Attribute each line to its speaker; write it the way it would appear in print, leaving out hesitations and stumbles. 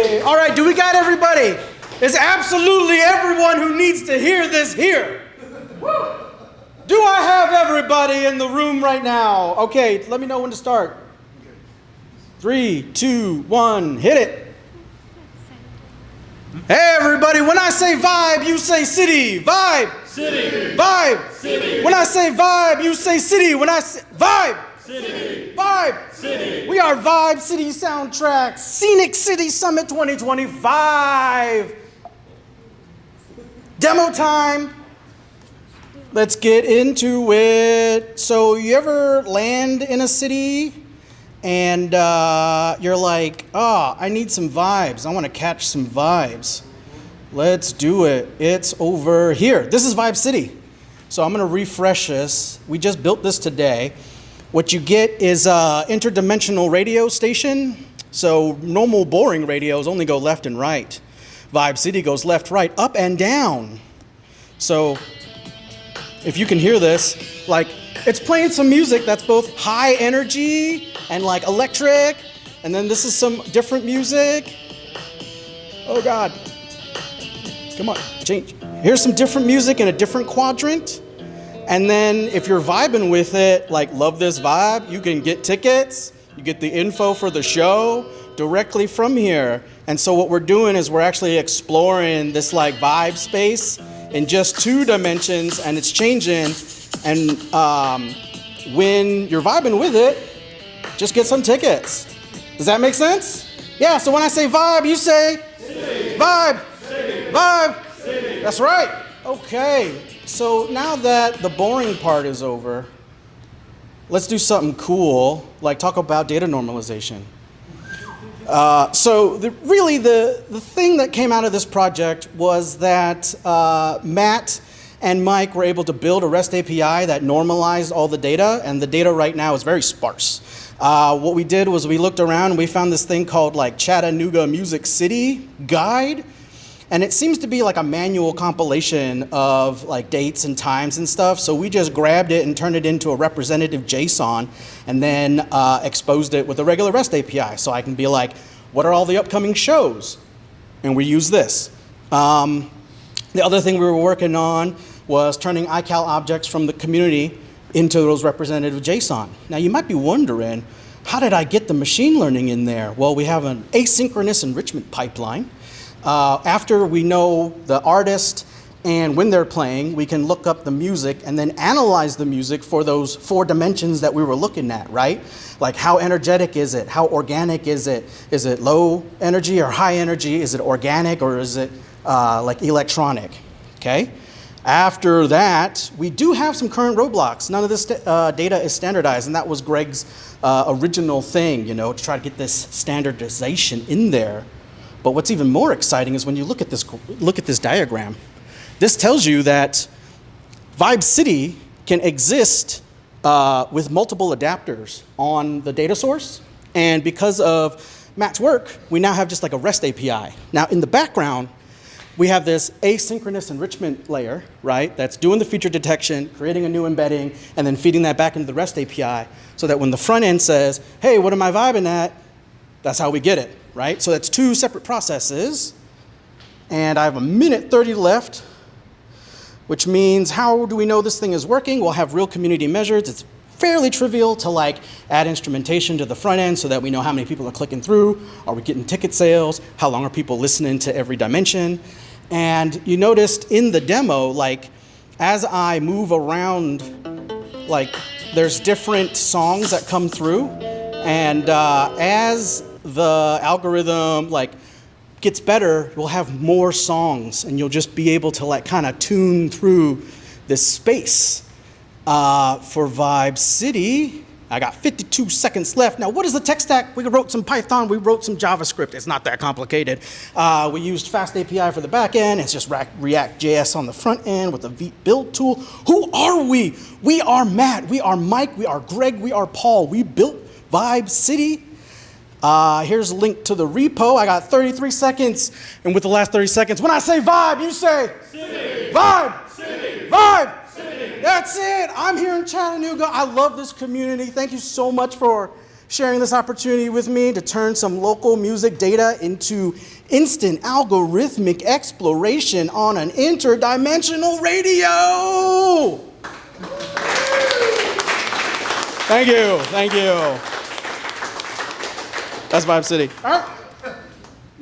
Speaker 1: Hey, all right, do we got everybody? Is absolutely everyone who needs to hear this here? Do I have everybody in the room right now? Okay, let me know when to start. 3, 2, 1, hit it. Hey everybody, when I say vibe, you say city. Vibe.
Speaker 2: City.
Speaker 1: Vibe.
Speaker 2: City.
Speaker 1: When I say vibe, you say city. When I say vibe.
Speaker 2: City.
Speaker 1: Vibe.
Speaker 2: City.
Speaker 1: We are Vibe City Soundtrack, Scenic City Summit 2025. Demo time. Let's get into it. So you ever land in a city and you're like, oh, I need some vibes. I want to catch some vibes. Let's do it. It's over here. This is Vibe City. So I'm going to refresh this. We just built this today. What you get is an interdimensional radio station. So normal boring radios only go left and right. Vibe City goes left, right, up, and down. So if you can hear this, like it's playing some music that's both high energy and like electric. And then this is some different music. Oh God. Come on, change. Here's some different music in a different quadrant. And then if you're vibing with it, like love this vibe, you can get tickets. You get the info for the show directly from here. And so what we're doing is we're actually exploring this like vibe space in just 2 dimensions, and it's changing. And when you're vibing with it, just get some tickets. Does that make sense? Yeah, so when I say vibe, you say city. Vibe. City. Vibe. City. That's right. Okay. So now that the boring part is over, let's do something cool, like talk about data normalization. So really the thing that came out of this project was that Matt and Mike were able to build a REST API that normalized all the data, and the data right now is very sparse. What we did was we looked around and we found this thing called like Chattanooga Music City Guide. And it seems to be like a manual compilation of like dates and times and stuff. So we just grabbed it and turned it into a representative JSON and then exposed it with a regular REST API. So I can be like, what are all the upcoming shows? And we use this. The other thing we were working on was turning iCal objects from the community into those representative JSON. Now you might be wondering, how did I get the machine learning in there? Well, we have an asynchronous enrichment pipeline. After we know the artist and when they're playing, we can look up the music and then analyze the music for those 4 dimensions that we were looking at, right? Like how energetic is it? How organic is it? Is it low energy or high energy? Is it organic or is it like electronic? Okay. After that, we do have some current roadblocks. None of this data is standardized, and that was Greg's original thing, you know, to try to get this standardization in there. But what's even more exciting is when you look at this diagram. This tells you that Vibe City can exist with multiple adapters on the data source. And because of Matt's work, we now have just like a REST API. Now in the background, we have this asynchronous enrichment layer, right? That's doing the feature detection, creating a new embedding, and then feeding that back into the REST API so that when the front end says, hey, what am I vibing at? That's how we get it. Right? So that's 2 separate processes. And I have 1:30 left, which means how do we know this thing is working? We'll have real community measures. It's fairly trivial to like add instrumentation to the front end so that we know how many people are clicking through. Are we getting ticket sales? How long are people listening to every dimension? And you noticed in the demo, like as I move around, like there's different songs that come through. And as the algorithm like gets better, we'll have more songs and you'll just be able to like kind of tune through this space. For Vibe City, I got 52 seconds left. Now what is the tech stack? We wrote some Python, we wrote some JavaScript. It's not that complicated. We used Fast API for the back end. It's just React.js on the front end with the Vite build tool. Who are we? We are Matt, we are Mike, we are Greg, we are Paul. We built Vibe City. Here's a link to the repo. I got 33 seconds. And with the last 30 seconds, when I say vibe, you say
Speaker 2: city.
Speaker 1: Vibe.
Speaker 2: City.
Speaker 1: Vibe.
Speaker 2: City.
Speaker 1: That's it. I'm here in Chattanooga. I love this community. Thank you so much for sharing this opportunity with me to turn some local music data into instant algorithmic exploration on an interdimensional radio. Thank you. That's Vibe City. All right.